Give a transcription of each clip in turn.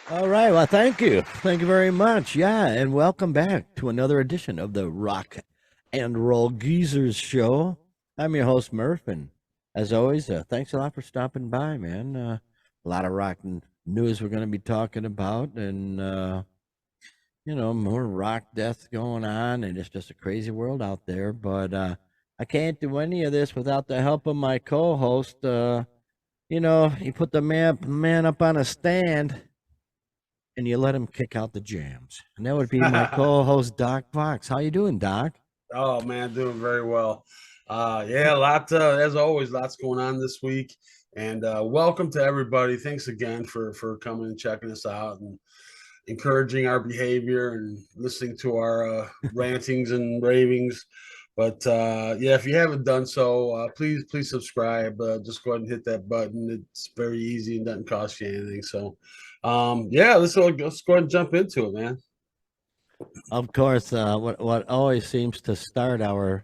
All right. Well, thank you. Thank you very much. Yeah. And welcome back to another edition of the Rock and Roll Geezers show. I'm your host, Murph. And as always, thanks a lot for stopping by, man. A lot of rock news we're going to be talking about. And, more rock deaths going on. And it's just a crazy world out there. But I can't do any of this without the help of my co host. You put the man up on a stand and you let him kick out the jams. And that would be my co-host Doc Fox. How you doing, Doc? Oh man, doing very well. Yeah, a lot as always, lots going on this week. And welcome to everybody. Thanks again for coming and checking us out and encouraging our behavior and listening to our rantings and ravings. But yeah, if you haven't done so, please subscribe. Just go ahead and hit that button. It's very easy and doesn't cost you anything. So yeah, let's go ahead and jump into it, man. Of course, what always seems to start our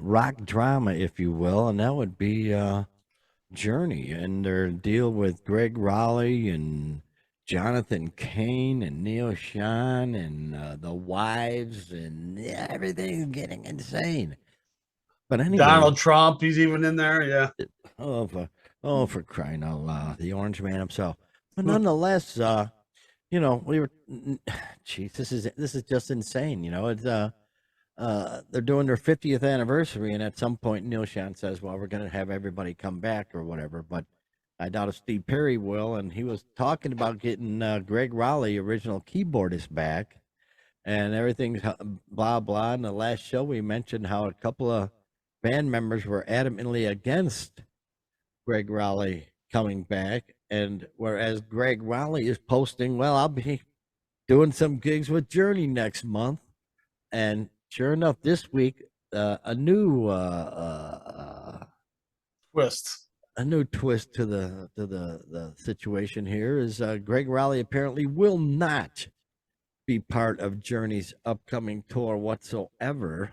rock drama, if you will, and that would be Journey and their deal with Greg Raleigh and Jonathan Cain and Neil Sean and the wives and everything's getting insane. But anyway, Donald Trump, he's even in there. Yeah. oh for crying out loud, the Orange Man himself. But nonetheless, we were, jeez, this is just insane. It's they're doing their 50th anniversary, and at some point, Neil Sean says, "Well, we're going to have everybody come back or whatever." But I doubt if Steve Perry will, and he was talking about getting Greg Raleigh, original keyboardist, back, and everything's blah blah. In the last show, we mentioned how a couple of band members were adamantly against Greg Raleigh coming back. And whereas Greg Raleigh is posting, well, I'll be doing some gigs with Journey next month. And sure enough, this week, a new Twist. a new twist to the situation here is Greg Raleigh apparently will not be part of Journey's upcoming tour whatsoever.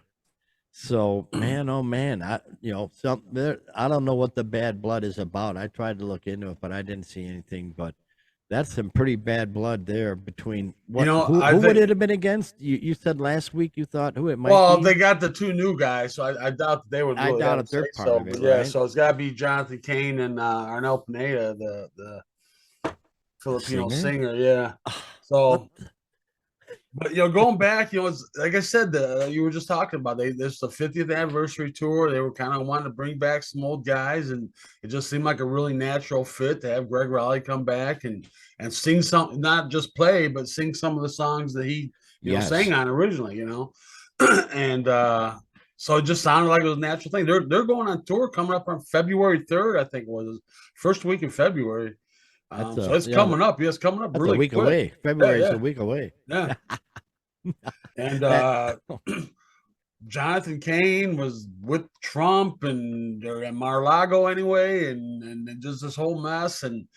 So, man, oh man, I don't know what the bad blood is about. I tried to look into it, but I didn't see anything. But that's some pretty bad blood there between what I who would think. it have been against? You said last week you thought who it might Well, be. they got the two new guys, so I doubt that they would I really doubt have a a say third part so. of it, But yeah, right? so it's got to be Jonathan Cain and Arnel Pineda, the The Filipino singer. singer. Yeah. What? So, but going back, it's like I said, you were just talking about. This the 50th anniversary tour. They were kind of wanting to bring back some old guys, and it just seemed like a really natural fit to have Greg Raleigh come back and sing some, not just play, but sing some of the songs that he sang Yes, on originally. And so it just sounded like it was a natural thing. They're going on tour coming up on February 3rd, I think it was first week in February. that's So it's coming up. Yeah, it's coming up that's a really week quick. away. Yeah, February is a yeah, week away. yeah. And That Jonathan Cain was with Trump and Mar-a-Lago anyway, and just this whole mess. And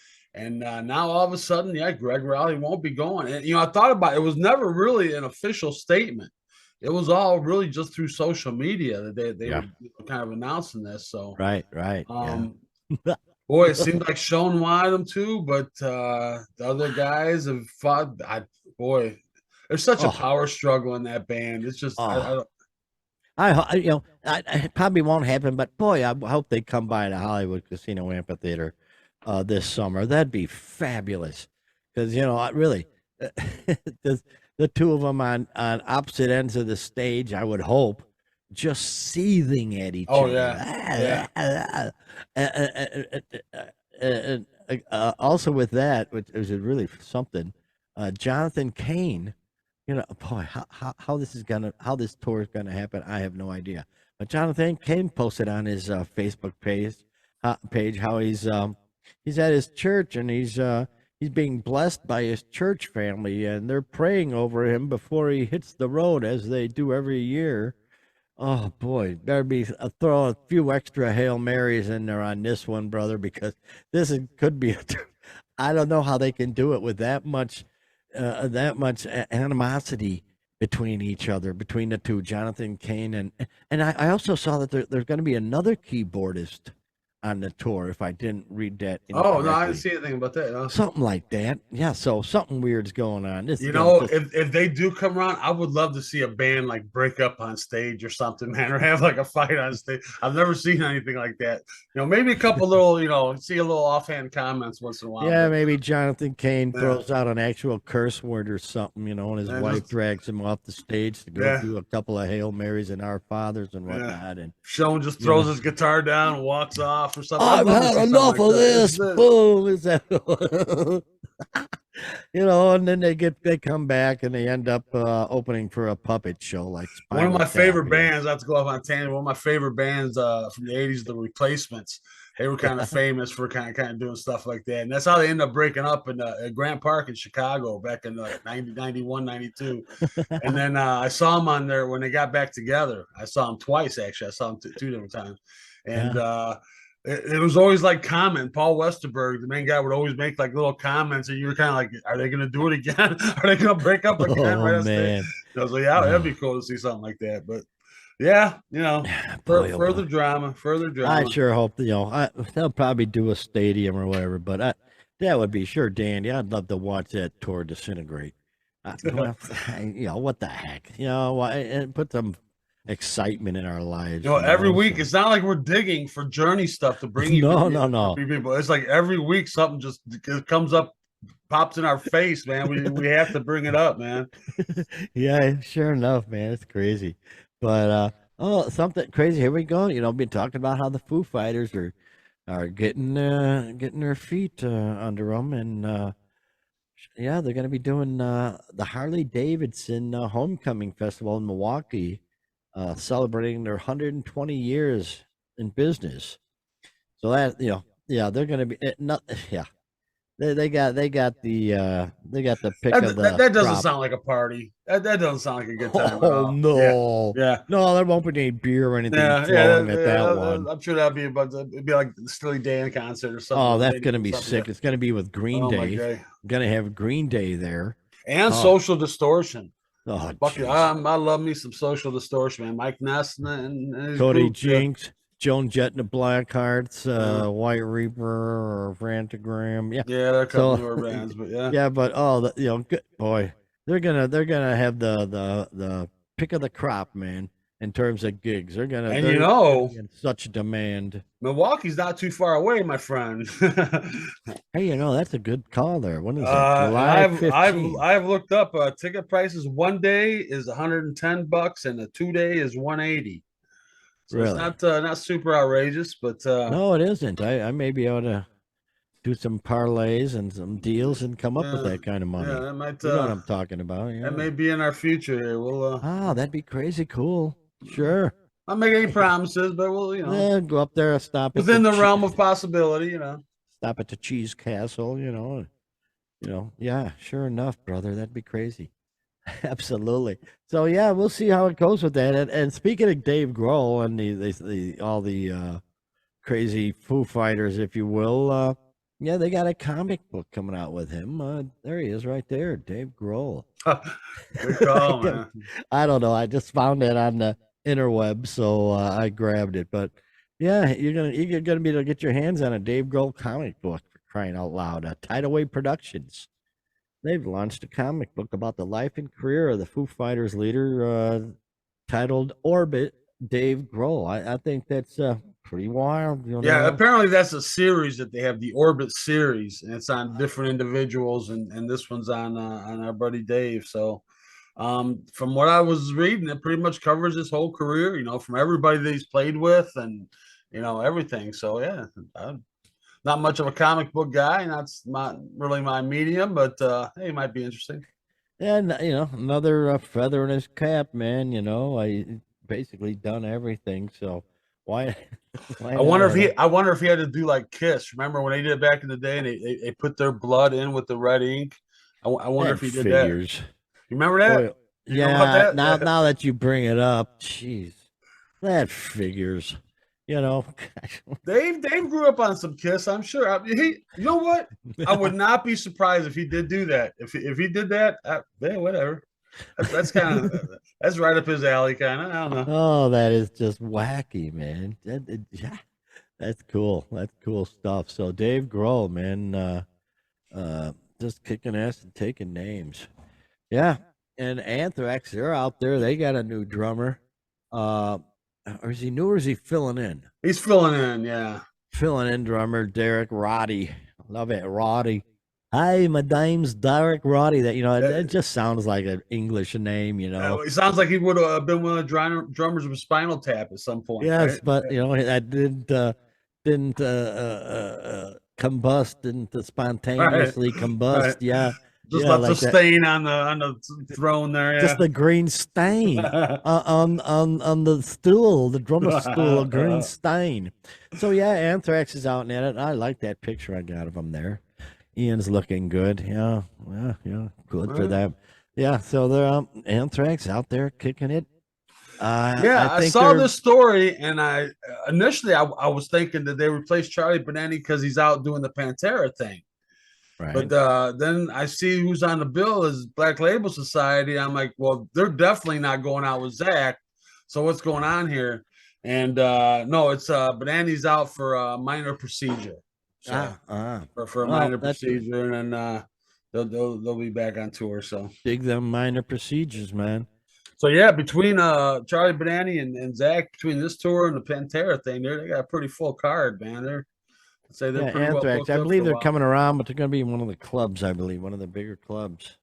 now all of a sudden, yeah, Greg Raleigh won't be going. And I thought about it. It was never really an official statement. It was all really just through social media that they yeah, were kind of announcing this. So, right, yeah. um, boy, it seemed like Sean wanted them to, but the other guys have fought. Boy, there's such a Oh, power struggle in that band. It's just I oh. don't. It probably won't happen, but boy, I hope they come by the Hollywood Casino Amphitheater this summer. That'd be fabulous. Because I really, the two of them on opposite ends of the stage, I would hope, just seething at each Oh other. yeah, yeah. Also with that, which is really something, Jonathan Cain. Boy, how this tour is gonna happen, I have no idea. But Jonathan Cain posted on his Facebook page how he's at his church and he's being blessed by his church family and they're praying over him before he hits the road as they do every year. Oh boy, better be throw a few extra Hail Marys in there on this one, brother, because could be. I don't know how they can do it with that much animosity between each other, between the two, Jonathan Cain and I also saw that there's going to be another keyboardist on the tour. If I didn't read that Oh no, I didn't incorrectly, see anything about that. No. something like that. Yeah. So something weird's going on. This is You gonna know, just if they do come around, I would love to see a band like break up on stage or something, man, or have like a fight on stage. I've never seen anything like that. You know, maybe a couple little, see a little offhand comments once in a while, yeah, but maybe Jonathan Cain yeah, throws out an actual curse word or something, and his yeah, wife just drags him off the stage to go yeah, do a couple of Hail Marys and Our Fathers and yeah. whatnot. And Sean just you know, throws his guitar down and walks off or something. I'd I've love to had see something enough like of that. this. Boom. Is that and then they come back and they end up opening for a puppet show like One of Spinal my favorite Tap. bands, I have to go off on a tangent. One of my favorite bands from the 80s, The Replacements. They were kind of famous for kind of doing stuff like that. And that's how they ended up breaking up in Grant Park in Chicago back in like 90, 91, 92. And then I saw them on there when they got back together. I saw them twice, actually. I saw them two different times. And it was always like comment. Paul Westerberg, the main guy, would always make like little comments, and you were kind of like, "Are they going to do it again? Are they going to break up again?" Oh Right on stage. man. I was like, "Yeah, that'd be cool to see something like that." But yeah, Boy, oh, further boy. drama, further I drama. sure hope they'll probably do a stadium or whatever, but that would be sure dandy. I'd love to watch that tour disintegrate. Well, what the heck? And put some excitement in our lives. Every week it's not like we're digging for Journey stuff to bring you. No. People. It's like every week something just comes up, pops in our face, man. We have to bring it up, man. Yeah, sure enough, man. It's crazy. But something crazy. Here we go. Been talking about how the Foo Fighters are getting their feet under them, and yeah, they're going to be doing the Harley Davidson Homecoming Festival in Milwaukee, celebrating their 120 years in business. So that yeah, they're going to be not yeah. They got the pick of the That doesn't crop. sound like a party. That doesn't sound like a good time at Oh all. no, Yeah. no, there won't be any beer or anything flowing at that one. I'm sure that'd be it'd be like the Steely Dan concert or something. Oh, that's gonna be sick. It's gonna be with Green Day. Gonna have Green Day there and Social Distortion. Oh, I love me some Social Distortion, man. Mike Ness and Cody Jinks. Joan Jett and the Blackhearts, White Reaper or Frantogram. Yeah. Yeah, they're a couple newer bands, but yeah. Yeah, but good boy. They're gonna have the pick of the crop, man, in terms of gigs. They're gonna in such demand. Milwaukee's not too far away, my friend. Hey, that's a good call there. When is that? July 15th. I've looked up ticket prices. One day is $110 and a 2-day is $180. So really? It's not super outrageous, but no, it isn't. I maybe ought to do some parlays and some deals and come up with that kind of money. Yeah, that might. You know what I'm talking about. Yeah. That may be in our future here. We'll. That'd be crazy cool. Sure. I'll make any promises, but we'll go up there, stop within the realm of possibility. Stop at the Cheese Castle. Yeah, sure enough, brother. That'd be crazy. Absolutely. So yeah, we'll see how it goes with that. And speaking of Dave Grohl and all the crazy Foo Fighters, if you will, yeah, they got a comic book coming out with him. There he is, right there, Dave Grohl. Good call, man. I don't know. I just found it on the interweb, so I grabbed it. But yeah, you're gonna be able to get your hands on a Dave Grohl comic book, for crying out loud. Tidal Productions. They've launched a comic book about the life and career of the Foo Fighters leader, titled Orbit, Dave Grohl. I think that's pretty wild. Yeah, apparently that's a series that they have, the Orbit series, and it's on different individuals, and this one's on our buddy Dave. So from what I was reading, it pretty much covers his whole career, from everybody that he's played with and, everything. So, yeah, not much of a comic book guy. That's not really my medium, but hey, it might be interesting. And another feather in his cap, man. I basically done everything. So why? I wonder if he had to do like Kiss. Remember when they did it back in the day, and they put their blood in with the red ink? I wonder if he did that. You remember that? Boy, yeah. Now that you bring it up, jeez, that figures. Dave grew up on some Kiss, I'm sure. You know what? I would not be surprised if he did do that. If he did that, yeah, whatever. That's kind of that's right up his alley, kind of. I don't know. Oh, that is just wacky, man. Yeah, That's cool. That's cool stuff. So Dave Grohl, man, just kicking ass and taking names. Yeah, and Anthrax, they're out there. They got a new drummer. Or is he new or is he filling in? He's filling in, yeah. Filling in drummer Derek Roddy. Love it, Roddy. Hi, my name's Derek Roddy. That it just sounds like an English name. It sounds like he would have been one of the drummers with Spinal Tap at some point. Yes, Right? but that didn't combust, didn't spontaneously combust. Right. Yeah, Just yeah, left a like that. stain on the throne there. Yeah. Just the green stain on the stool, the drummer stool, a green stain. So yeah, Anthrax is out at it. I like that picture I got of him there. Ian's looking good. Yeah, good for them. Yeah, so they're Anthrax out there kicking it. I saw this story, and I initially I was thinking that they replaced Charlie Benani because he's out doing the Pantera thing. Right. But then I see who's on the bill is Black Label Society. I'm like, well, they're definitely not going out with Zach. So what's going on here? And no, it's Benani's out for a minor procedure. So for a minor procedure, and then they'll be back on tour. So dig them minor procedures, man. So yeah, between Charlie Benani and Zach, between this tour and the Pantera thing, they got a pretty full card, man. They're pretty Anthrax. well I believe they're coming around, but they're going to be in one of the clubs. I believe one of the bigger clubs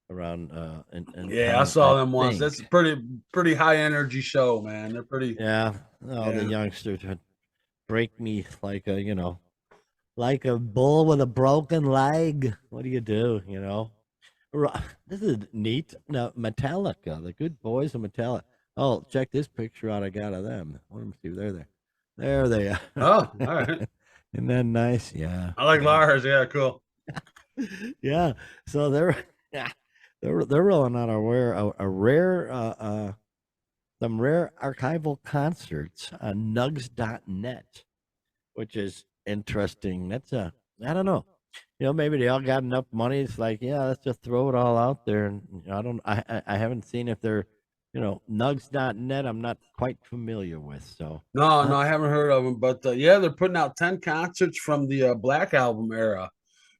around. I saw them once. That's a pretty high energy show, man. They're pretty. Yeah, the youngsters would break me like like a bull with a broken leg. What do you do? This is neat. Now, Metallica, the good boys of Metallica. Oh, check this picture out I got of them. Let me see. They're there. There they are. Oh, all right. Isn't that nice? Yeah. I like Lars. Yeah, cool. Yeah. So they're rolling out some rare archival concerts on nugs.net, which is interesting. That's I don't know. Maybe they all got enough money. It's like, yeah, let's just throw it all out there. And I haven't seen if they're, nugs.net. I'm not quite familiar with. So no, I haven't heard of them. But they're putting out 10 concerts from the Black Album era,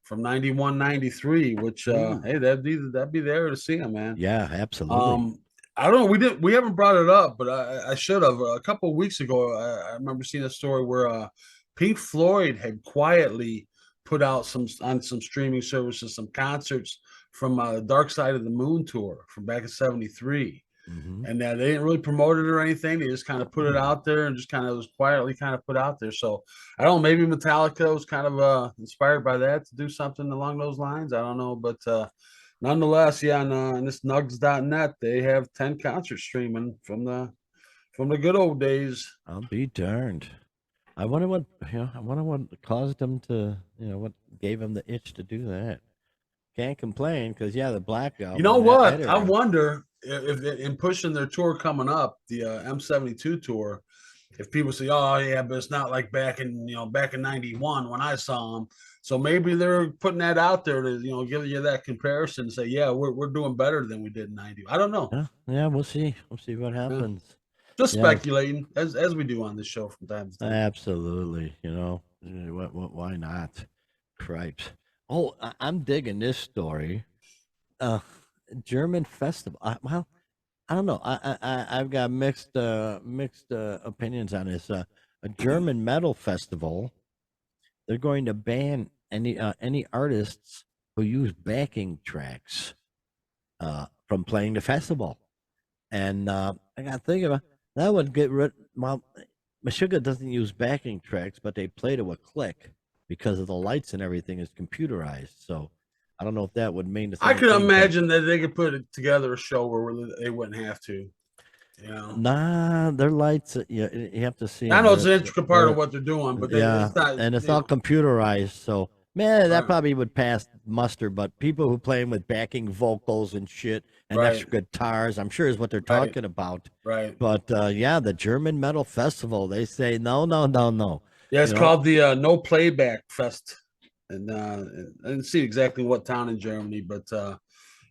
from 91, 93. Which hey, that'd be there to see them, man. Yeah, absolutely. I don't know. We haven't brought it up, but I should have. A couple of weeks ago, I remember seeing a story where Pink Floyd had quietly put out on some streaming services some concerts from the Dark Side of the Moon tour from back in '73, and they didn't really promote it or anything. They just kind of put it out there and just kind of was quietly kind of put out there. So I don't know, maybe Metallica was kind of inspired by that to do something along those lines. I don't know, but nonetheless, on this nugs.net, they have 10 concerts streaming from the good old days. I'll be darned. I wonder what caused them to, what gave them the itch to do that. Can't complain because the Black Album. You know what? I wonder if in pushing their tour coming up, the M72 tour, if people say, "Oh yeah, but it's not like back in '91 when I saw them." So maybe they're putting that out there to give you that comparison and say, "Yeah, we're doing better than we did in '90." I don't know. Yeah, we'll see. We'll see what happens. Yeah. Just speculating, as we do on this show from time to time. Absolutely, why not? Cripes. Oh, I'm digging this story. German festival. Well, I don't know. I've got mixed opinions on this. A German metal festival. They're going to ban any artists who use backing tracks from playing the festival. And I got to think about. That would get rid. Well, Meshuggah doesn't use backing tracks, but they play to a click because of the lights and everything is computerized. So I don't know if that would mean the same I could imagine that they could put together a show where they wouldn't have to. Nah, their lights. You have to see. I know it's an intricate part of what they're doing, but it's not, and it's all computerized. So man, that probably would pass muster. But people who play with backing vocals and shit and extra guitars, I'm sure is what they're talking about. Right. But the German Metal Festival, they say no. Yeah, it's called the No Playback Fest, and I didn't see exactly what town in Germany, but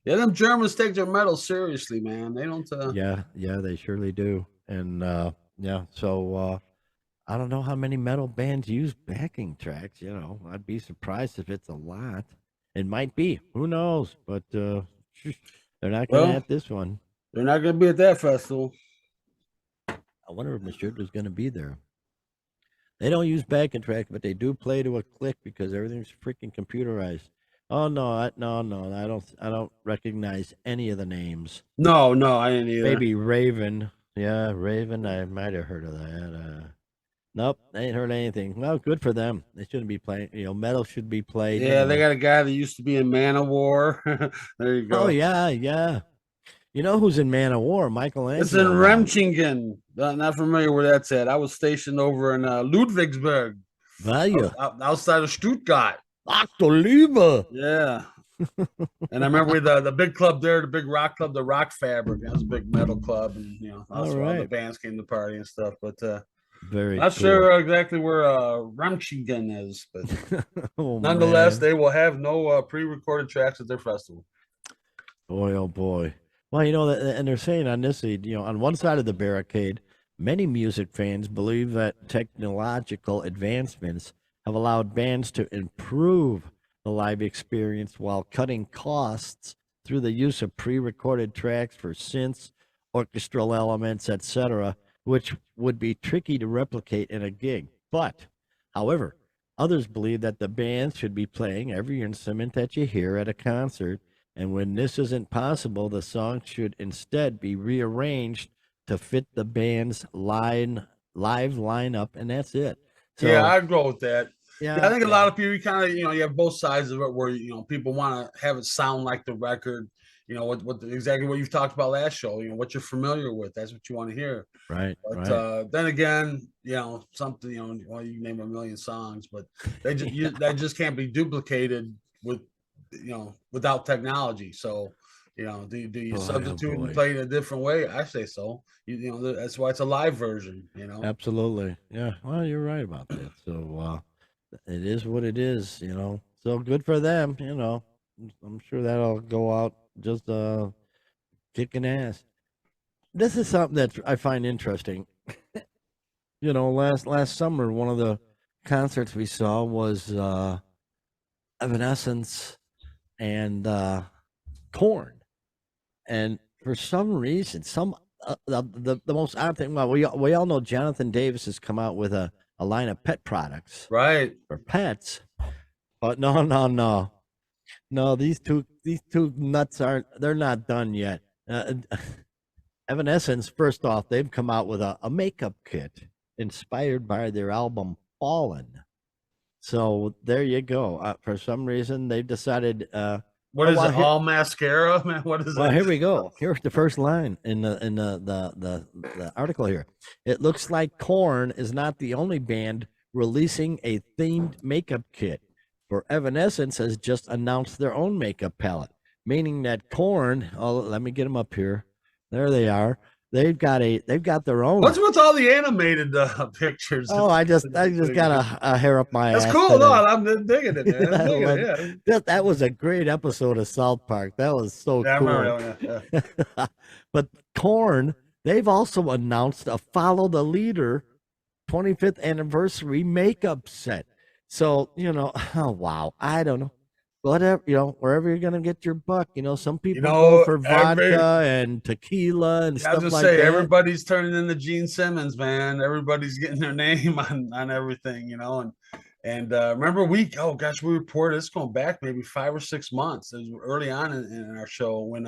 them Germans take their metal seriously, man. They don't. Yeah, they surely do, and so I don't know how many metal bands use backing tracks. I'd be surprised if it's a lot. It might be. Who knows? But they're not going to Well, at this one. they're not going to be at that festival. I wonder if Mr. is going to be there. They don't use backing tracks, but they do play to a click because everything's freaking computerized. Oh no, no, I don't recognize any of the names. No, I didn't either. Maybe Raven. Yeah, Raven. I might have heard of that. Nope, I ain't heard anything. Well, good for them. They shouldn't be playing. Metal should be played. Yeah, they got a guy that used to be in Man of War. There you go. Oh yeah. You know who's in Man of War? Michelangelo. It's in Remchingen. Not familiar where that's at. I was stationed over in Ludwigsburg. Outside of Stuttgart. Ach du Liebe. Yeah. And I remember the big club there, the big rock club, the Rock Fabric. That was a big metal club, and that's where all the bands came to party and stuff. But very not cool. sure exactly where Remchingen is, but nonetheless, they will have no pre-recorded tracks at their festival. Boy, oh boy. Well, and they're saying on this, on one side of the barricade, many music fans believe that technological advancements have allowed bands to improve the live experience while cutting costs through the use of pre-recorded tracks for synths, orchestral elements, etc., which would be tricky to replicate in a gig. But, however, others believe that the bands should be playing every instrument that you hear at a concert, and when this isn't possible, the song should instead be rearranged to fit the band's live lineup, and that's it. So, yeah, I go with that. Yeah, I think a lot of people, kind of, you have both sides of it where, people want to have it sound like the record, exactly what you've talked about last show, what you're familiar with. That's what you want to hear. Right. But then again, something, well, you name a million songs, but they just, that just can't be duplicated without technology. So, do you substitute and play in a different way? I say so. That's why it's a live version, Absolutely. Yeah. Well, you're right about that. So, it is what it is, so good for them. I'm sure that'll go out just kicking ass. This is something that I find interesting. Last summer, one of the concerts we saw was Evanescence and Korn, and for some reason, the most odd thing. Well, we all know Jonathan Davis has come out with a line of pet products, right, for pets, but no, these two nuts they're not done yet. Evanescence, first off, they've come out with a makeup kit inspired by their album Fallen. So there you go. For some reason, they've decided. What is it? All mascara, man. What is that? Well, here we go. Here's the first line in the article here. It looks like Korn is not the only band releasing a themed makeup kit, for Evanescence has just announced their own makeup palette, meaning that Korn. Oh, let me get them up here. There they are. They've got their own. What's with all the animated pictures? Oh, I just got a hair up my ass. That's cool. No, I'm digging it, man. That was a great episode of South Park. That was so cool. I remember that, yeah. But Korn, they've also announced a Follow the Leader 25th anniversary makeup set. So, oh wow, I don't know. Whatever, wherever you're gonna get your buck, some people go for vodka and tequila and stuff like that. Everybody's turning into Gene Simmons, man. Everybody's getting their name on everything, and remember we reported this going back maybe 5 or 6 months. It was early on in our show when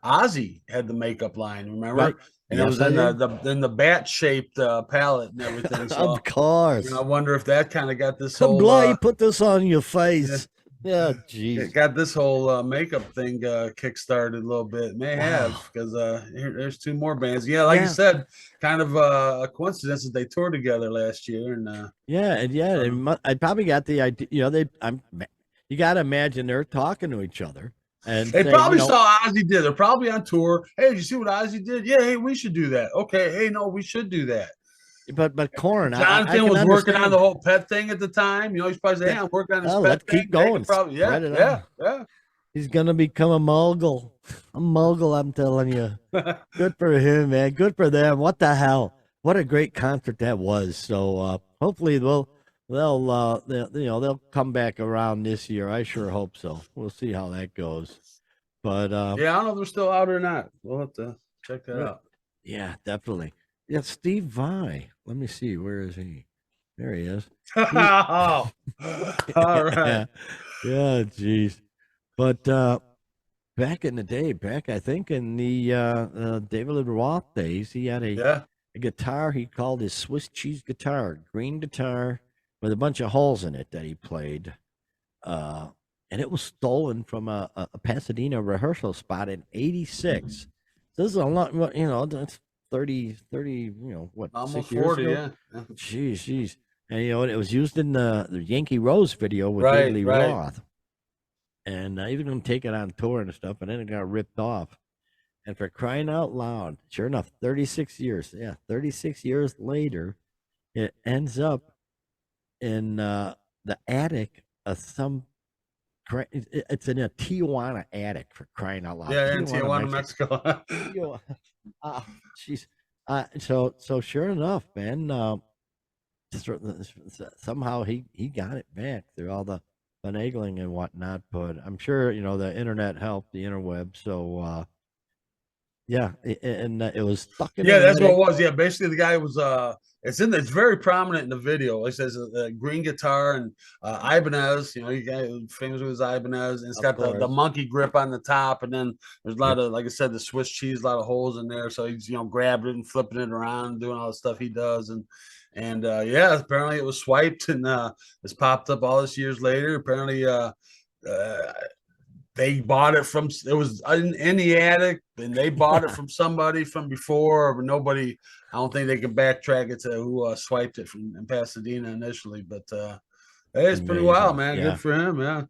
Ozzy had the makeup line, remember? Right. And it was in the bat shaped palette and everything. So, of course. I wonder if that kind of got this whole put this on your face. Yeah, geez. It got this whole makeup thing kick-started a little bit. May have, because there's 2 more bands. Yeah, like you said, kind of a coincidence that they toured together last year. And I probably got the idea. You got to imagine they're talking to each other. And they probably saw Ozzy did. They're probably on tour. Hey, did you see what Ozzy did? Yeah, hey, we should do that. Okay, hey, no, we should do that. But Korn, Jonathan was working on the whole pet thing at the time. He's probably saying, "Hey, I'm working on this pet let's thing." Keep going. Probably, yeah. He's gonna become a mogul. I'm telling you. Good for him, man. Good for them. What the hell? what a great concert that was. So hopefully they'll come back around this year. I sure hope so. We'll see how that goes. But Yeah, I don't know if they're still out or not. We'll have to check that out. yeah, definitely. Yeah, Steve Vai. Let me see. Where is he? There he is. Oh, all right. Yeah, geez. But back in the day, I think in the David Roth days, he had Yeah. a guitar he called his Swiss cheese guitar, green guitar with a bunch of holes in it that he played. And it was stolen from a Pasadena rehearsal spot in '86. So this is a lot, that's 30, what, Almost 6 years 40, ago? yeah. Jeez. And, it was used in the Yankee Rose video with Right, David right. Roth. And he was going to take it on tour and stuff, and then it got ripped off. And for crying out loud, sure enough, 36 years, 36 years later, it ends up in the attic of some. It's in a Tijuana attic, for crying out loud. Yeah, in Tijuana, Mexico. Tijuana. Jeez. So sure enough, man. Somehow he got it back through all the finagling and whatnot. But I'm sure the internet helped, the interweb. So yeah, and it was stuck in. Yeah, that's what it was. Yeah, basically the guy was it's very prominent in the video. It says green guitar and Ibanez, he got famous with his Ibanez, and it's got the monkey grip on the top, and then there's a lot of, like I said, the Swiss cheese, a lot of holes in there. So he's grabbed it and flipping it around and doing all the stuff he does. And yeah, apparently it was swiped and it's popped up all this years later. Apparently they bought it from, it was in the attic, and they bought it from somebody from before, but nobody, I don't think they can backtrack it to who swiped it from in Pasadena initially. But hey, it's pretty wild, man. Yeah. Good for him. Yeah.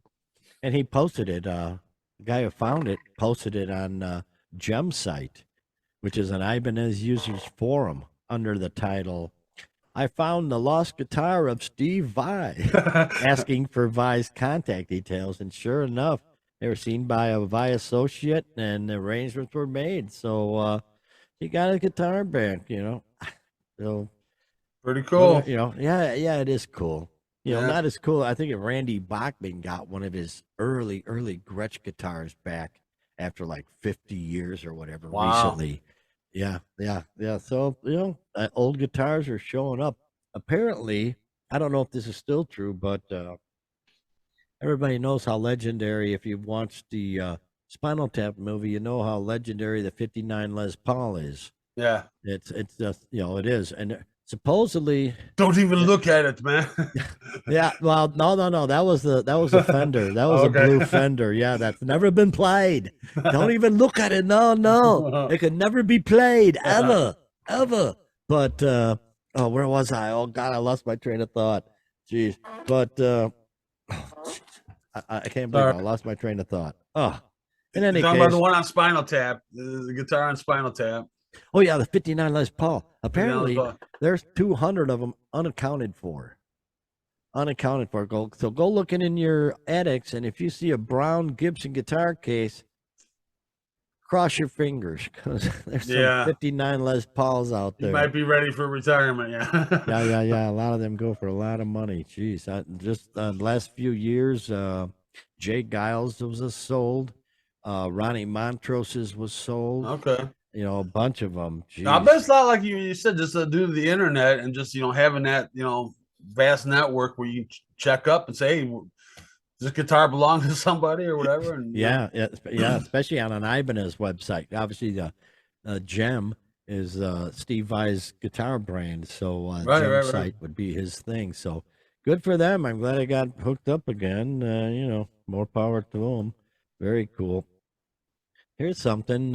And he posted it. The guy who found it posted it on Gem Site, which is an Ibanez users forum, under the title, "I found the lost guitar of Steve Vai," asking for Vai's contact details. And sure enough, they were seen by a Vai associate, and the arrangements were made. So he got a guitar back, So pretty cool. Yeah, it is cool. Not as cool. I think Randy Bachman got one of his early Gretsch guitars back after like 50 years or whatever recently. Yeah. So, old guitars are showing up. Apparently, I don't know if this is still true, but everybody knows how legendary, if you've watched the Spinal Tap movie, you know how legendary the 59 Les Paul is. Yeah. It's just, it is. And supposedly, don't even look at it, man. Yeah, well, no, that was a Fender. That was a blue Fender. Yeah, that's never been played. Don't even look at it. No, it could never be played ever. But where was I? Oh God, I lost my train of thought. Jeez, but I can't believe I lost my train of thought. Oh, in any case, talking about the one on Spinal Tap, the guitar on Spinal Tap. Oh yeah, the 59 Les Paul. Apparently, there's 200 of them unaccounted for. So go looking in your attics, and if you see a brown Gibson guitar case, cross your fingers, because there's some 59 Les Pauls out there. You might be ready for retirement. Yeah. A lot of them go for a lot of money. Jeez, just the last few years, Jay Giles was sold. Ronnie Montrose's was sold. Okay. A bunch of them. Jeez. I bet it's not like you said, just due to the internet and just having that vast network where you check up and say, hey, does this guitar belong to somebody or whatever? And yeah, especially on an Ibanez website. Obviously, the Gem is Steve Vai's guitar brand, so Gem site would be his thing. So good for them. I'm glad I got hooked up again. More power to them. Very cool. Here's something.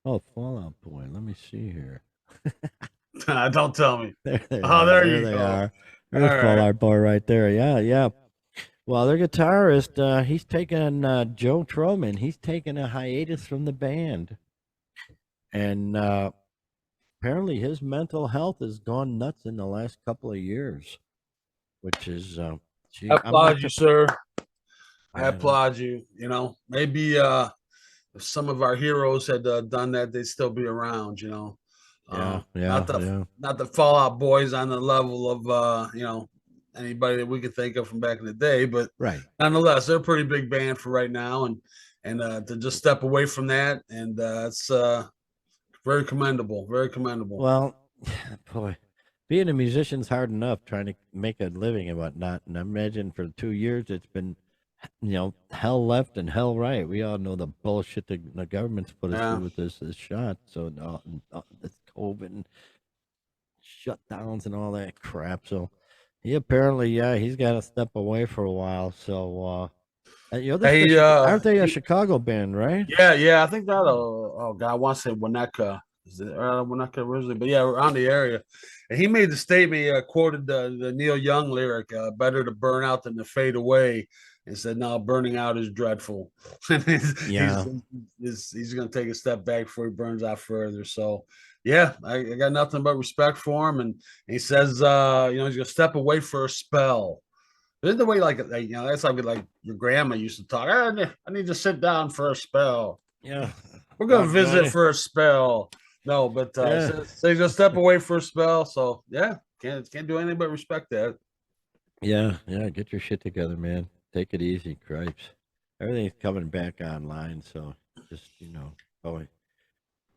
Fall Out Boy. Let me see here. Don't tell me. There they go. Are. There's Fall Out Boy right there. Yeah. Well, their guitarist, he's taking Joe Truman. He's taking a hiatus from the band, and apparently his mental health has gone nuts in the last couple of years, which is. I applaud you, sir. I applaud you. Maybe if some of our heroes had done that, they'd still be around. Not the Fall Out Boys on the level of anybody that we could think of from back in the day, but right. nonetheless, they're a pretty big band for right now, and to just step away from that, and it's very commendable, very commendable. Well, boy, being a musician's hard enough trying to make a living and whatnot. And I imagine for 2 years it's been, hell left and hell right. We all know the bullshit the government's put us Yeah. through with this shot. So this COVID and shutdowns and all that crap. So he apparently, he's got to step away for a while. So, aren't they a Chicago band, right? Yeah, I think that. Oh God, I want to say Winnetka. Is it Winnetka originally? But yeah, around the area. And he made the statement. He quoted the Neil Young lyric, "Better to burn out than to fade away," and said, "No, burning out is dreadful." he's going to take a step back before he burns out further. So, yeah, I got nothing but respect for him. And he says, he's going to step away for a spell. Isn't the way that's like your grandma used to talk. I need to sit down for a spell. Yeah, we're gonna visit for a spell. No, but so he's gonna step away for a spell. So yeah, can't do anything but respect that. Yeah. Get your shit together, man. Take it easy, cripes. Everything's coming back online, so just boy,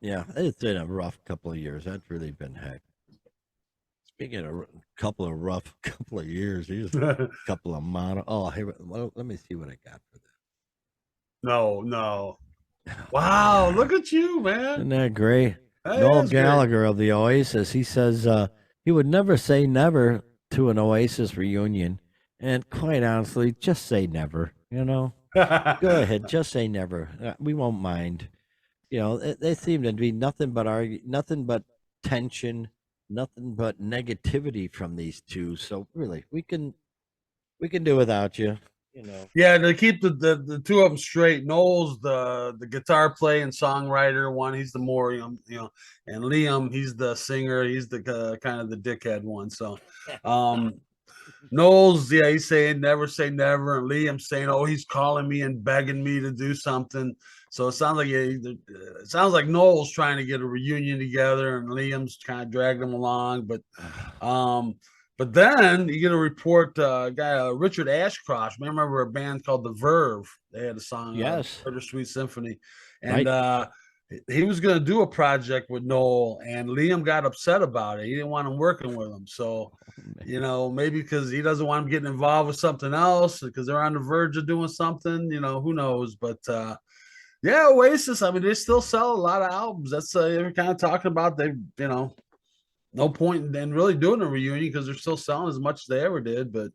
yeah, it's been a rough couple of years. That's really been heck. Speaking of a couple of years, here's a couple of mono. Oh, hey, well, let me see what I got for that. No. Wow, look at you, man. Isn't that great? Noel Gallagher of the Oasis, he says he would never say never to an Oasis reunion. And quite honestly, just say never, Go ahead, just say never. We won't mind. They seem to be nothing but tension, nothing but negativity from these two. So really, we can do without you. Yeah, to keep the two of them straight. Noel's the guitar playing songwriter one. He's the more and Liam, he's the singer. He's the kind of the dickhead one. So, Noel's he's saying never say never, and Liam's saying, oh, he's calling me and begging me to do something. So it sounds like Noel's trying to get a reunion together, and Liam's kind of dragging him along. But then you get a report, guy Richard Ashcroft. I remember a band called The Verve. They had a song, yes, Bittersweet Symphony, and he was going to do a project with Noel, and Liam got upset about it. He didn't want him working with him, so maybe because he doesn't want him getting involved with something else because they're on the verge of doing something. Who knows? But yeah, Oasis. I mean, they still sell a lot of albums. That's they're kind of talking about no point in really doing a reunion because they're still selling as much as they ever did. But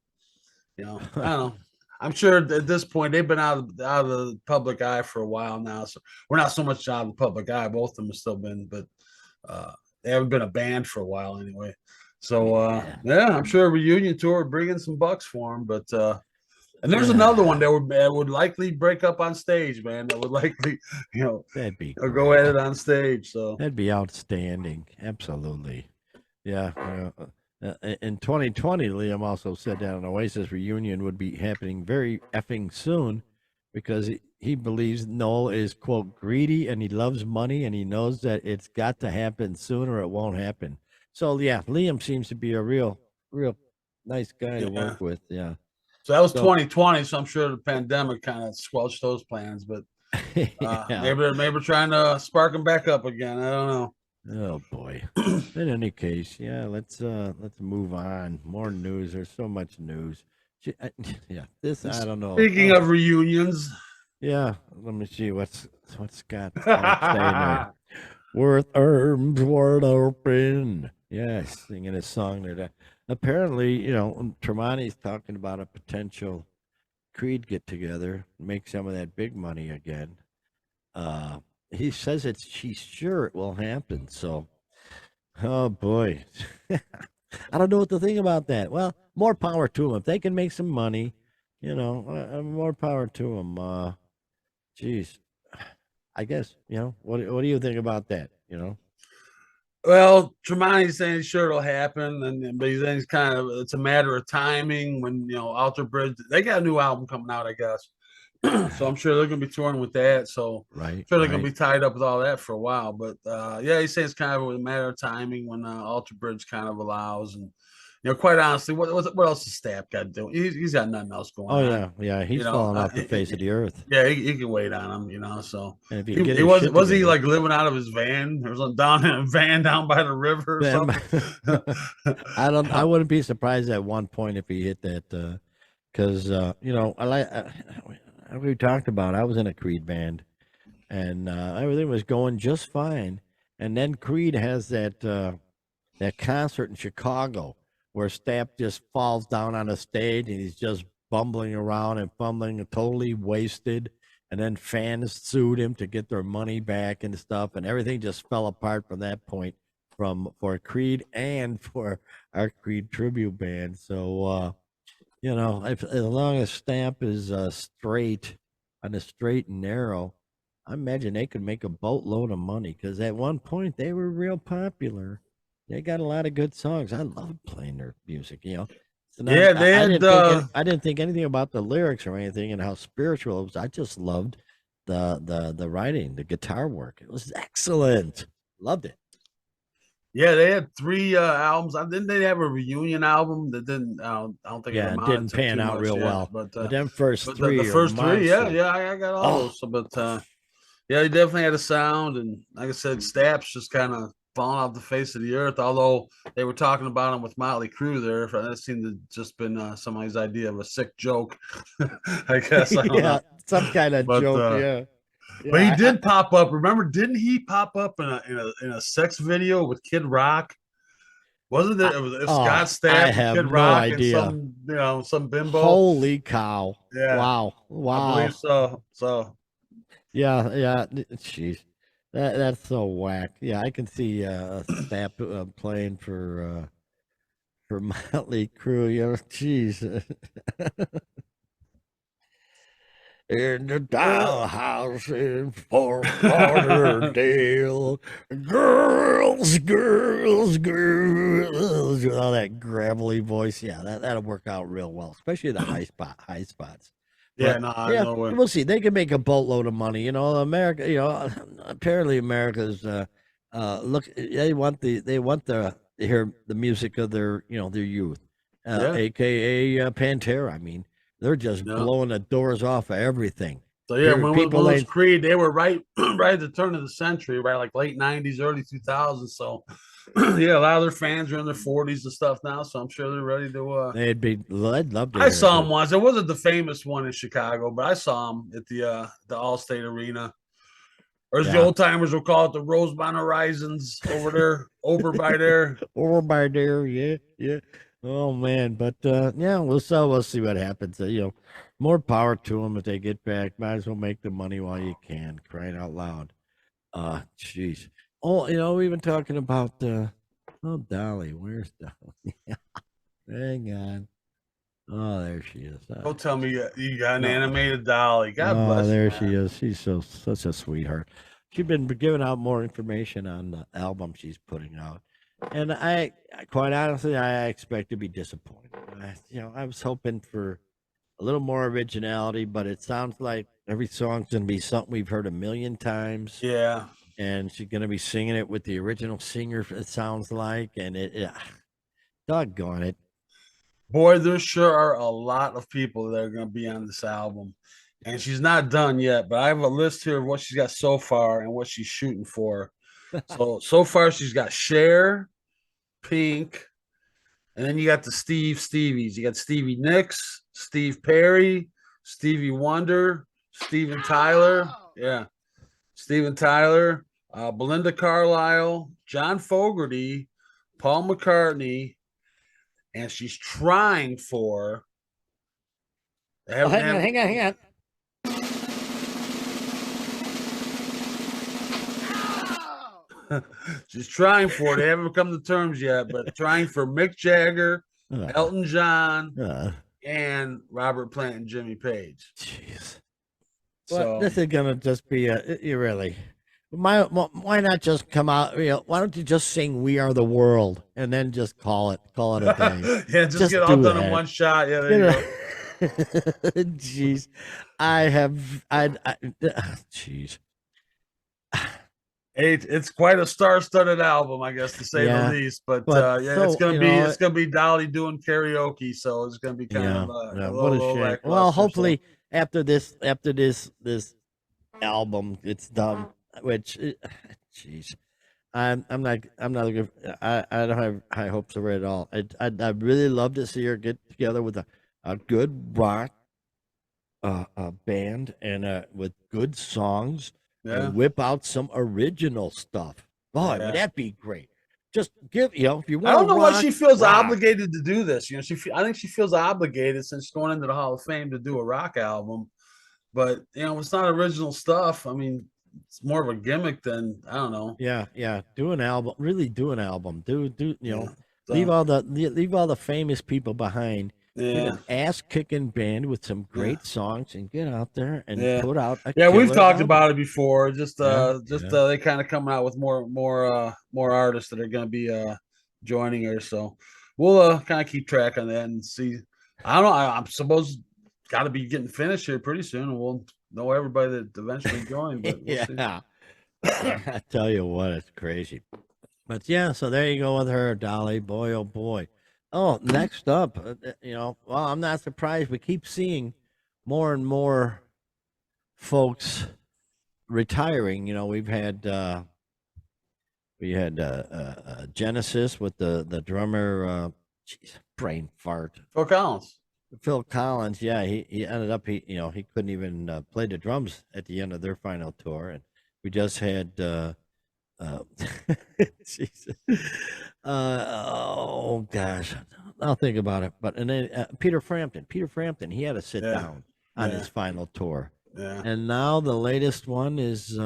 I don't know. I'm sure at this point they've been out of the public eye for a while now. So we're not so much out of the public eye. Both of them have still been, but they haven't been a band for a while anyway. So I'm sure a reunion tour would bring in some bucks for them. But and there's another one that would likely break up on stage, man. That would likely, that'd be go at it on stage. So that'd be outstanding. Absolutely. Yeah. In 2020, Liam also said that an Oasis reunion would be happening very effing soon because he believes Noel is, quote, greedy and he loves money and he knows that it's got to happen soon or it won't happen. So, yeah, Liam seems to be a real nice guy to work with. Yeah. So that was 2020. So I'm sure the pandemic kind of squelched those plans, but maybe they're trying to spark them back up again. I don't know. Oh boy. In any case, yeah, let's move on. More news. There's so much news. I don't know. Speaking of reunions, yeah, let me see what's Scott saying there. With arms wide open. Yeah, singing a song there. Apparently, Tremonti's talking about a potential Creed get together, make some of that big money again. He says he's sure it will happen. So, oh boy, I don't know what to think about that. Well, more power to them. If they can make some money, more power to them. Geez, I guess, what do you think about that? Well, Tremonti's saying sure it'll happen, but he's saying it's a matter of timing when, Alter Bridge, they got a new album coming out, I guess. So I'm sure they're going to be touring with that. So I'm Right, sure they're going to right. be tied up with all that for a while. But yeah, he says it's kind of a matter of timing when Alter Bridge kind of allows. And quite honestly, what else has Stapp got doing? He's got nothing else going Oh on. yeah, yeah. He's falling off the face of the earth. Yeah, he can wait on him. So And if you he, get he his was shit was he together, like living out of his van? There was a down in a van down by the river or then something. I wouldn't be surprised at one point if he hit that. Because we talked about. I was in a Creed band, and everything was going just fine. And then Creed has that concert in Chicago where Stapp just falls down on the stage and he's just bumbling around and fumbling, totally wasted. And then fans sued him to get their money back and stuff, and everything just fell apart from that point, for Creed and for our Creed tribute band. So as long as Stamp is straight on the straight and narrow, I imagine they could make a boatload of money because at one point they were real popular. They got a lot of good songs. I love playing their music. So Yeah, they had. I didn't think anything about the lyrics or anything and how spiritual it was. I just loved the writing, the guitar work. It was excellent. Loved it. Yeah, they had 3 albums. Didn't they have a reunion album that didn't? I don't think it Yeah, it amounted didn't to pan too out much. real Yeah, well. but But them first the three are first 3, yeah, monsters. I got all those. So, but yeah, they definitely had a sound, and like I said, Stapp's just kind of falling off the face of the earth. Although they were talking about him with Motley Crue there, that seemed to just been somebody's idea of a sick joke, I guess. I don't Yeah, know, some kind of but joke. Yeah. but he Yeah, did pop up. Remember, didn't he pop up in a sex video with Kid Rock? Wasn't it? It was Scott I Stapp and have Kid no Rock and idea. some bimbo. Holy cow. Yeah, Wow. I believe Wow. so. So Yeah, yeah. Jeez. That's so whack. Yeah, I can see Stapp playing for Motley Crue. Jeez. In the dollhouse in Fort Lauderdale, girls, girls, girls, with all that gravelly voice. Yeah, that'll work out real well, especially the high spots. yeah, But no, yeah, no way. we'll see. They can make a boatload of money. America. Apparently America's look. They want to hear the music of their their youth, Yeah, aka Pantera. I mean, they're just no. blowing the doors off of everything. So yeah, when People was ain't. Creed, they were right right at the turn of the century, right, like late '90s, early 2000s. So yeah, a lot of their fans are in their 40s and stuff now. So I'm sure they're ready to. I'd love to I hear saw it. him once. It wasn't the famous one in Chicago, but I saw him at the Allstate Arena. Or as the Yeah. old timers will call it, the Rosemont Horizons over there, over by there. Over by there, yeah, yeah. Oh man, but yeah, we'll see what happens. More power to them if they get back. Might as well make the money while you can. Crying out loud. Jeez. Oh, we've been talking about Dolly. Where's Dolly? Hang on. Oh, there she is. Don't tell me you got an No. animated Dolly. God bless you. There man. she is. She's such a sweetheart. She's been giving out more information on the album she's putting out, and I quite honestly, I expect to be disappointed. I was hoping for a little more originality, but it sounds like every song's gonna be something we've heard a million times. Yeah. And she's gonna be singing it with the original singer. It sounds like, and doggone it. Boy, there sure are a lot of people that are going to be on this album. And she's not done yet, but I have a list here of what she's got so far and what she's shooting for. So far, she's got Cher, Pink, and then you got the Stevies. You got Stevie Nicks, Steve Perry, Stevie Wonder, Steven Tyler. Yeah. Steven Tyler, Belinda Carlisle, John Fogerty, Paul McCartney, and she's trying for. Hang on. She's trying for. They haven't come to terms yet, but trying for Mick Jagger, Elton John, and Robert Plant and Jimmy Page. Jeez. So well, this is gonna just be you really. Why not just come out? Why don't you just sing "We Are the World" and then just call it a day? yeah, just get all done in one shot. Yeah, there you go. Jeez, I have. Jeez. It's quite a star-studded album, I guess, to say the Yeah, least. But but yeah, it's so gonna be Dolly doing karaoke, so it's gonna be kind of yeah, yeah. a What a little shame. Well, lackluster. So hopefully after this album it's done. Which, jeez, I'm not a good. I don't have high hopes of it at all. I really love to see her get together with a good rock band and with good songs yeah, and whip out some original stuff. Boy, would yeah. that be great? Just give if you I want to don't know why rock, she feels rock. obligated to do this. I think she feels obligated since going into the Hall of Fame to do a rock album. But it's not original stuff. I mean, it's more of a gimmick than I don't know. Yeah, yeah. Do an album. Really do an album. Do Yeah. leave So leave all the famous people behind. Get yeah. an ass kicking band with some Yeah. great songs and get out there and Yeah. put out a Yeah, we've killer talked album. about it before. Yeah, yeah. They kind of coming out with more artists that are going to be joining her. So we'll kind of keep track on that and see. I don't know. I'm supposed got to be getting finished here pretty soon, and we'll know everybody that eventually joined. But we'll see. Yeah. I tell you what, it's crazy. But yeah, so there you go with her, Dolly. Boy, oh boy. Oh, next up, well, I'm not surprised. We keep seeing more and more folks retiring. We had Genesis with the drummer. Jeez, brain fart. Phil Collins. Phil Collins. Yeah, he ended up he couldn't even play the drums at the end of their final tour, and we just had. Jesus. Oh gosh, I'll think about it. But and then Peter Frampton, he had to sit Yeah. down on Yeah. his final tour, Yeah. and now the latest one is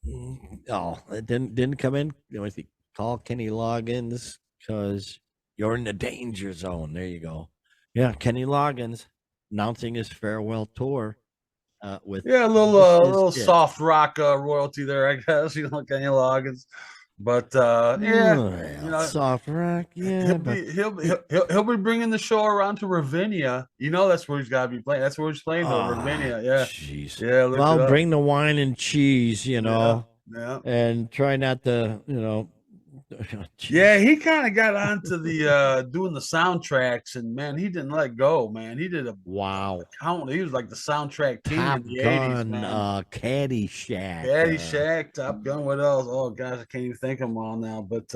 it didn't come in. If you call Kenny Loggins because you're in the danger zone. There you go. Yeah, Kenny Loggins announcing his farewell tour. With Yeah, This a Is little It. soft rock royalty there, I guess. Kenny Loggins, but yeah, Well, soft rock, yeah, he'll but be he'll be bringing the show around to Ravinia. That's where he's got to be playing. That's where he's playing though, Ravinia. Yeah, jeez. yeah. Look Well, it up. bring the wine and cheese, Yeah, yeah. and try not to, Yeah, jeez. he kind of got onto the doing the soundtracks, and man, he didn't let go, man. He did a Wow. count. He was like the soundtrack king Top in the '80s, Gun, man. Caddyshack. Caddyshack, Top Gun, what else? Oh gosh, I can't even think of them all now. But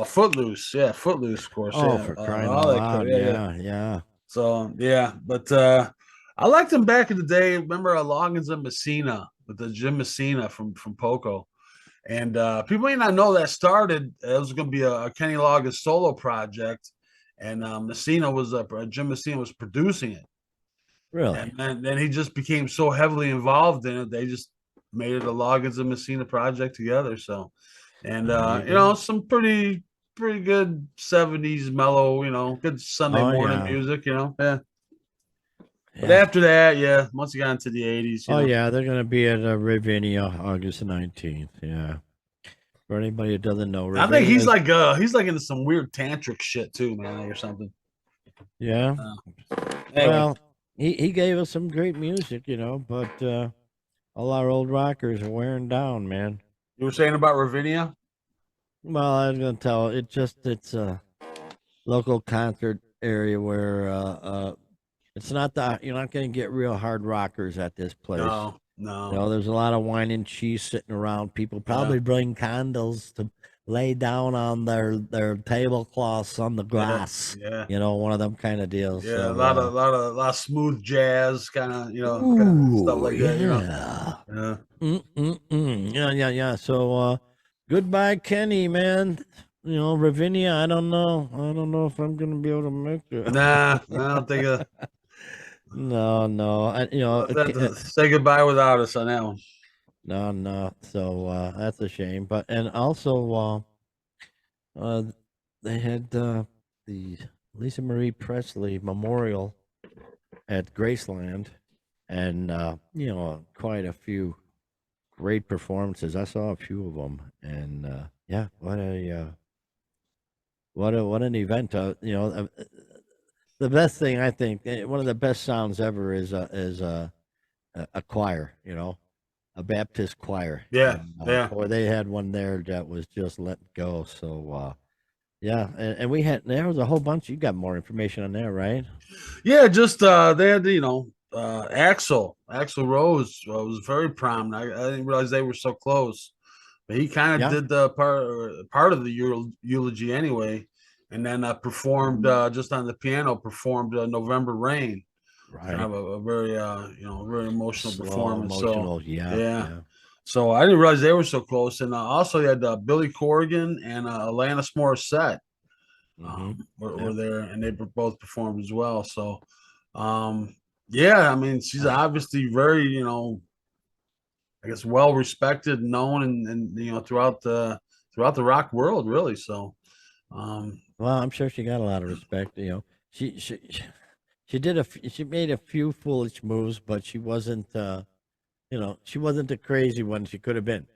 Footloose, yeah, Footloose, of course, Oh, yeah, for crying all out that, loud. yeah, yeah. Yeah, yeah. So yeah, but I liked him back in the day. Remember Loggins and Messina with the Jim Messina from Poco, and people may not know that started. It was going to be a Kenny Loggins solo project, and Jim Messina was producing it. Really? And then he just became so heavily involved in it. They just made it a Loggins and Messina project together. So, and There you go. some pretty good '70s mellow, good Sunday Oh, morning yeah. music. Yeah. But Yeah. after that, yeah, once you got into the '80s, Oh, yeah. They're going to be at Ravinia August 19th. Yeah. For anybody who doesn't know, I think Ravinia. he's like into some weird tantric shit too, man, or something. Yeah. Anyway. Well, he gave us some great music, but all our old rockers are wearing down, man. You were saying about Ravinia? Well, I was gonna tell it's a local concert area where it's not you're not gonna get real hard rockers at this place. No. There's a lot of wine and cheese sitting around. People probably bring candles to lay down on their tablecloths on the grass. Yeah. One of them kind of deals. Yeah, So, a lot of smooth jazz kind of, stuff like that, yeah. Yeah. Yeah. So, goodbye, Kenny, man. Ravinia. I don't know if I'm gonna be able to make it. Nah, I don't think No. say goodbye without us on that one. No. So that's a shame. But and also, they had the Lisa Marie Presley Memorial at Graceland, and quite a few great performances. I saw a few of them, and yeah, what a what an event! The best thing I think, one of the best sounds ever is a choir. A Baptist choir. Yeah, And yeah, boy, they had one there that was just let go. So yeah, and there was a whole bunch. You got more information on there, right? yeah. Just they had Axl Rose was very prominent. I didn't realize they were so close, but he kind of Yeah, did the part of the eulogy anyway, and then performed just on the piano. Performed November Rain, kind right. of a very very emotional Slow, performance. So emotional. Yeah, yeah. yeah. So I didn't realize they were so close. And also you had Billy Corgan and Alanis Morissette Mm-hmm. were Yep. there, and they both performed as well. So, yeah, I mean, she's Ah, obviously very, I guess, well respected, known, and throughout the rock world, really. So, um, well, I'm sure she got a lot of respect. She did she made a few foolish moves, but she wasn't. She wasn't the crazy one she could have been.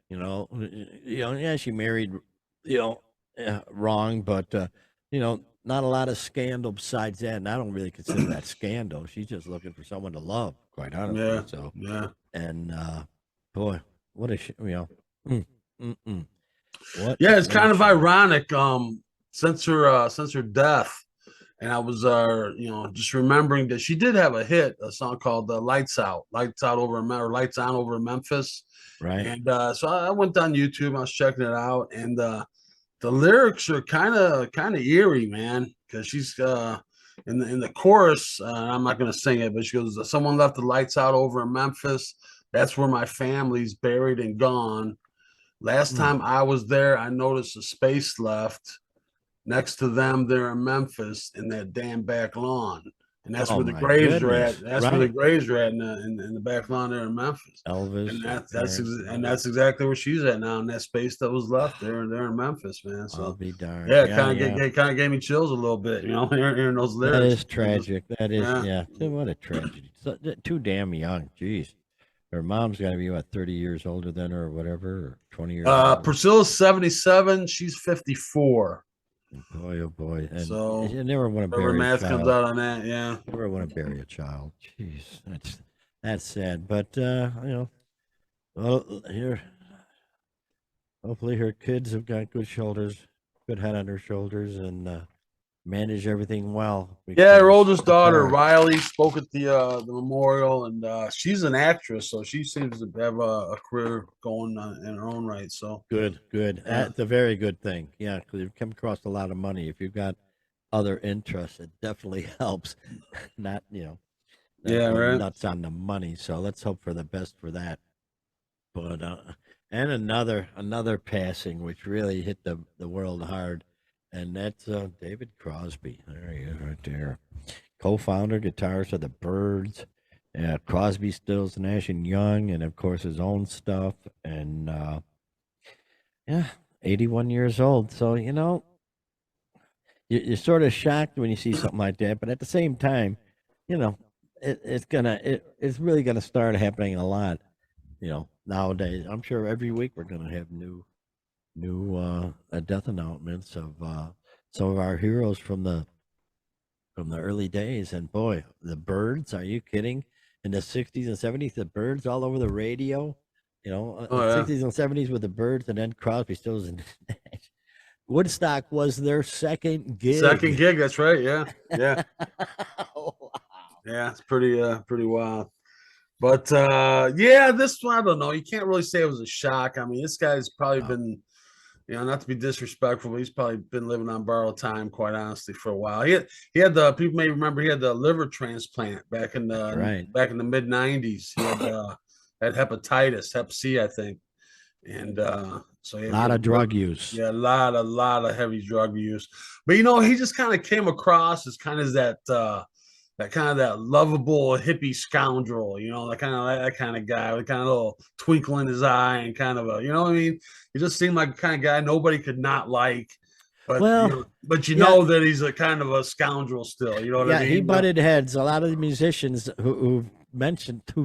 Yeah, she married, wrong, but not a lot of scandal besides that. And I don't really consider that scandal. She's just looking for someone to love, quite honestly. yeah, So, yeah, and boy, what a mm, mm, mm. What yeah. It's what a kind of shame. ironic, since her death. And I was, just remembering that she did have a hit, a song called Lights Out over or Lights On over Memphis. Right? And so I went on YouTube, I was checking it out, and the lyrics are kind of eerie, man, because she's in the chorus. I'm not going to sing it, but she goes, "Someone left the lights out over in Memphis. That's where my family's buried and gone. Last Mm. time I was there, I noticed a space left next to them there in Memphis in that damn back lawn." And that's Oh where the my graves are at. goodness! That's where the Right, graves are at in the back lawn there in Memphis. And Elvis and parents and all that. that's exactly where she's at now in that space that was left there in Memphis, man. I'll So be darned. yeah, it Yeah, kind yeah. of kind of gave me chills a little bit, hearing those That lyrics. is And just tragic. That is, yeah. yeah. What a tragedy. Too damn young. Jeez. Her mom's got to be, what, 30 years older than her or whatever, or 20 years older. Priscilla's 77, she's 54. Boy, oh boy. And So you never want to whatever bury a math comes child. out on that, yeah. Never want to bury a child. Jeez. That's sad. But, well, here, hopefully her kids have got good shoulders, good head on her shoulders, and manage everything well. Yeah, her Because oldest it's daughter hard. Riley spoke at the memorial, and she's an actress, so she seems to have a career going in her own right. So Good, good. yeah, That's a very good thing. Yeah, because you've come across a lot of money. If you've got other interests, it definitely helps. Not, not yeah, go right. nuts on the money. So let's hope for the best for that. But and another passing which really hit the world hard, and that's David Crosby. There he is, right there. Co-founder, guitarist of the Byrds. Crosby, Stills, Nash and Young, and of course his own stuff. And yeah, 81 years old. So, you're sort of shocked when you see something like that, but at the same time, you know, it's really gonna start happening a lot, nowadays. I'm sure every week we're gonna have new death announcements of some of our heroes from the early days. And boy, the Birds, are you kidding? In the 60s and 70s, the Birds all over the radio. Oh yeah, 60s and 70s with the Birds, and then Crosby, Stills, and Woodstock was their second second gig. gig. That's right. Yeah, yeah, Wow. yeah. It's pretty wild. But yeah, this one I don't know. You can't really say it was a shock. I mean, this guy's probably Oh, been, not to be disrespectful, but he's probably been living on borrowed time, quite honestly, for a while. He had the people may remember he had the liver transplant that's right. back in the mid '90s. He had hepatitis, Hep C, I think, and so A he lot had of drug use. yeah, a lot of heavy drug use. But he just kind of came across as kind of that lovable hippie scoundrel, that kind of guy with kind of a little twinkle in his eye and kind of you know what I mean? He just seemed like the kind of guy nobody could not like, but Well, but you yeah, know that he's a kind of a scoundrel still. You know what I yeah, he mean? butted heads. A lot of the musicians who've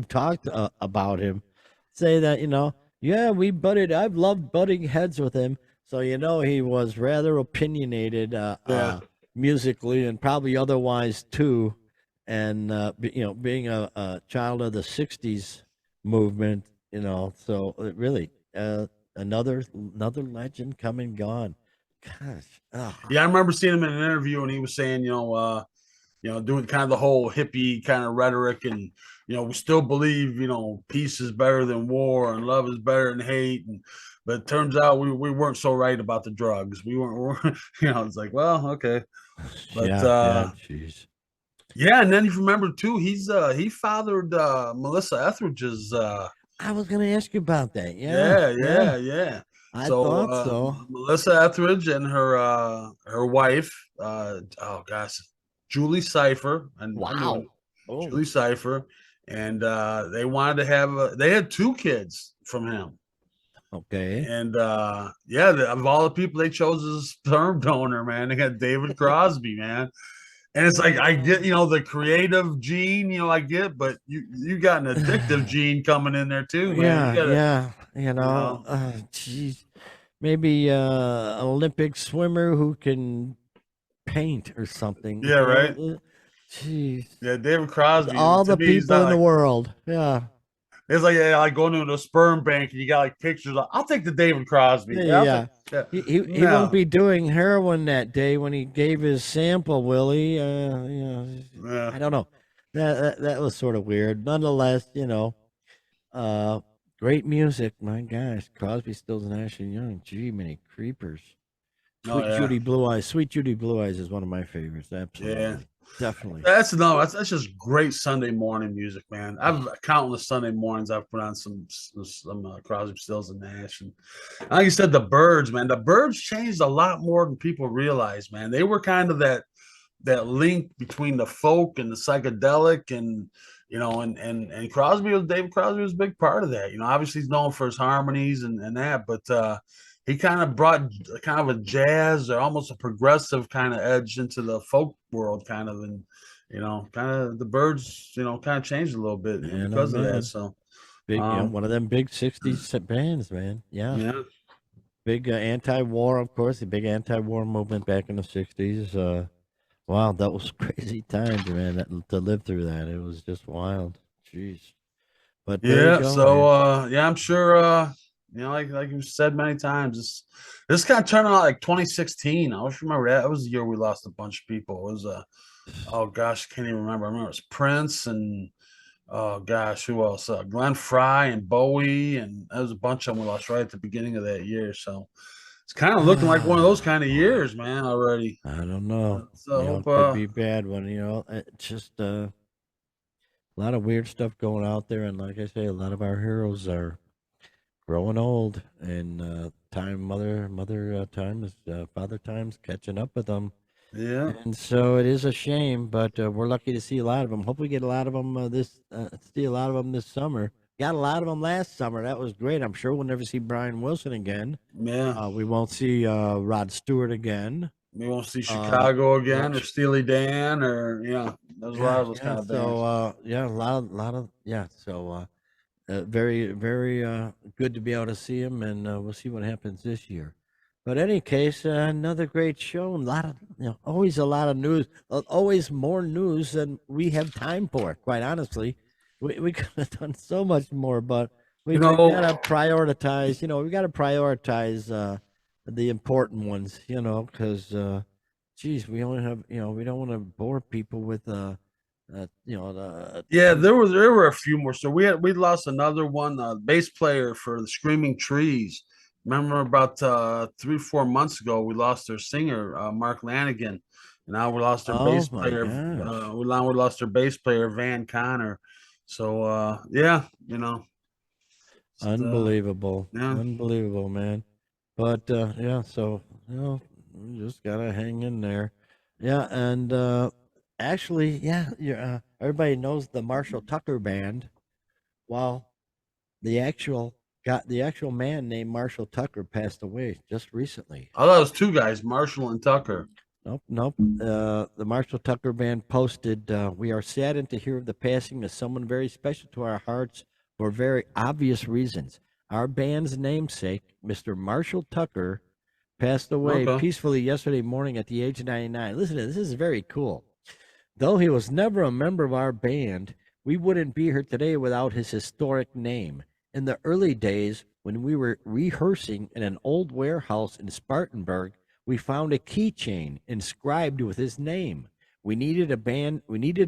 talked about him say that, yeah, we butted. I've loved butting heads with him. So he was rather opinionated, Yeah. musically and probably otherwise too. And being a child of the '60s movement, so it really, another legend come and gone. Gosh, Yeah, I remember seeing him in an interview, and he was saying, doing kind of the whole hippie kind of rhetoric, and we still believe, peace is better than war and love is better than hate, but it turns out we weren't so right about the drugs. We weren't, it's like, well, okay, but yeah, jeez. yeah, and then if you remember too, he fathered Melissa Etheridge's. I was gonna ask you about that. Yeah, Yeah, yeah, yeah, yeah. I So thought so. Melissa Etheridge and her wife, oh gosh, Julie Cipher, and I knew it, Wow. Oh, Julie Cipher, and they wanted to have they had two kids from him, okay. and yeah, of all the people they chose as a sperm donor, man, they got David Crosby, man. And it's like I get, the creative gene, I get, but you got an addictive gene coming in there too, man. You Yeah, gotta, yeah. you know, Geez, maybe an Olympic swimmer who can paint or something. yeah, right. Jeez, Yeah, David with Crosby. all To the me, he's people not in the like world. Yeah, it's like, yeah, like going to a sperm bank and you got like pictures. I'll take the David Crosby. yeah, Yeah, I'll take. yeah. Yeah. He won't No, be doing heroin that day when he gave his sample, will he? yeah, I don't know. That was sort of weird. Nonetheless, uh, great music. My gosh, Crosby, Stills, Nash and Young. Gee, many creepers. oh yeah, Sweet Judy Blue Eyes is one of my favorites. yeah. Absolutely, definitely. That's no, that's just great Sunday morning music, man. I've countless Sunday mornings I've put on some Crosby, Stills, and Nash, and like you said, the Birds, man. The Birds changed a lot more than people realize, man. They were kind of that link between the folk and the psychedelic, and and David Crosby was a big part of that. Obviously he's known for his harmonies and that, but he kind of brought kind of a jazz or almost a progressive kind of edge into the folk world, kind of, and kind of the Birds, kind of changed a little bit, Man, oh because of that. man, So, big, um, one of them big '60s bands, man. Yeah, yeah, big anti-war, of course. The big anti-war movement back in the '60s. Wow, that was crazy times, man. To live through that, it was just wild. Jeez, but there you yeah. go, So, man. yeah, I'm sure. Like you said many times, this kind of turned out like 2016. I always remember that was the year we lost a bunch of people. It was oh gosh, I can't even remember. I remember it was Prince and oh gosh, who else? Glenn Fry and Bowie, and there was a bunch of them we lost right at the beginning of that year. So it's kind of looking like one of those kind of years, man, already. I don't know. So It could be bad when it's just a lot of weird stuff going out there, and like I say, a lot of our heroes are growing old, and time is father time's catching up with them, yeah, and so it is a shame. But we're lucky to see a lot of them. Hope we get a lot of them see a lot of them this summer. Got a lot of them last summer. That was great. I'm sure we'll never see Brian Wilson again. yeah. We won't see Rod Stewart again. We won't see Uh, Chicago no, again, or Steely Dan, or there's a lot yeah, of those yeah. kind of So bands. yeah, lot of yeah. So very, very good to be able to see him, and we'll see what happens this year. But any case, another great show. A lot of always a lot of news. Always more news than we have time for. Quite honestly, we could have done so much more, but You we know, gotta prioritize. We gotta prioritize the important ones. Because geez, we only have we don't want to bore people with yeah, there were a few more. So we lost another one, bass player for the Screaming Trees. Remember about 3 4 months ago, we lost their singer, Mark Lanigan, and now we lost their Oh bass my player. gosh. We lost their bass player Van Connor. So yeah, Unbelievable. yeah. Unbelievable, man. But yeah, so we just gotta hang in there. Yeah, and actually, yeah, everybody knows the Marshall Tucker band. Well, the actual man named Marshall Tucker passed away just recently. I thought it was two guys, Marshall and Tucker. Nope, nope. The Marshall Tucker Band posted, "We are saddened to hear of the passing of someone very special to our hearts for very obvious reasons. Our band's namesake, Mr. Marshall Tucker, Passed away Okay. peacefully yesterday morning at the age of 99. Listen to this. This is very cool. Though he was never a member of our band, we wouldn't be here today without his historic name. In the early days, when we were rehearsing in an old warehouse in Spartanburg, we found a keychain inscribed with his name. We needed a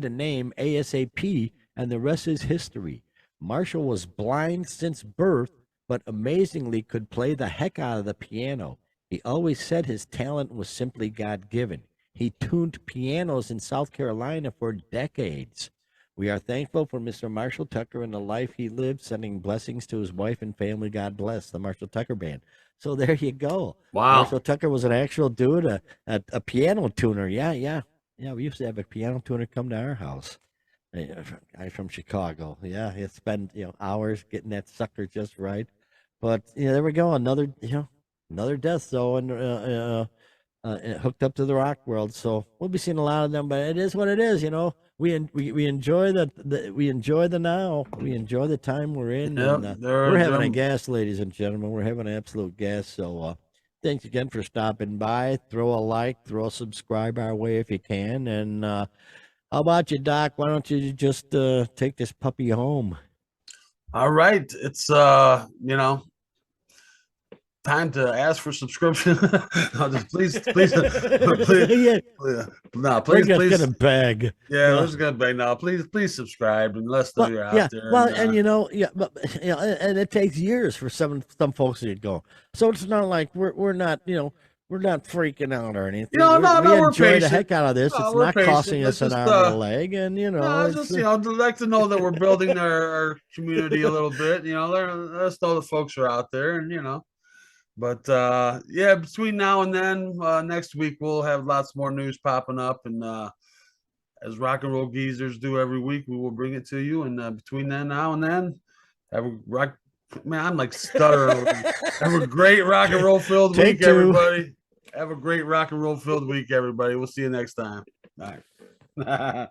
name ASAP, and the rest is history. Marshall was blind since birth, but amazingly could play the heck out of the piano. He always said his talent was simply God given. He tuned pianos in South Carolina for decades. We are thankful for Mr. Marshall Tucker and the life he lived, sending blessings to his wife and family. God bless the Marshall Tucker Band. So there you go. Wow. Marshall Tucker was an actual dude, a piano tuner. Yeah. We used to have a piano tuner come to our house. Guy from Chicago. Yeah, he spent hours getting that sucker just right. But there we go. Another death though, and hooked up to the rock world. So we'll be seeing a lot of them. But it is what it is. We enjoy we enjoy the now. We enjoy the time we're in. Yep, And, we're having a gas, ladies and gentlemen. We're having an absolute gas. So thanks again for stopping by. Throw a like, throw a subscribe our way if you can. And how about you, Doc? Why don't you just take this puppy home? All right. It's time to ask for subscription. No, just please, no, please, we're just gonna beg. Yeah, we're just gonna beg now. Please subscribe and let us know you're out there. Well, and and it takes years for some folks to go. So it's not like we're not we're not freaking out or anything. We enjoy the heck out of this. It's not costing us an arm and a leg, and I'd like to know that we're building our community a little bit. Let us know the folks are out there, and But between now and then, next week we'll have lots more news popping up, and as Rock and Roll Geezers do every week, we will bring it to you. And between now and then, have a rock. Man, I'm like stuttering. Have a great rock and roll filled week, everybody. Have a great rock and roll filled week, everybody. We'll see you next time. All right.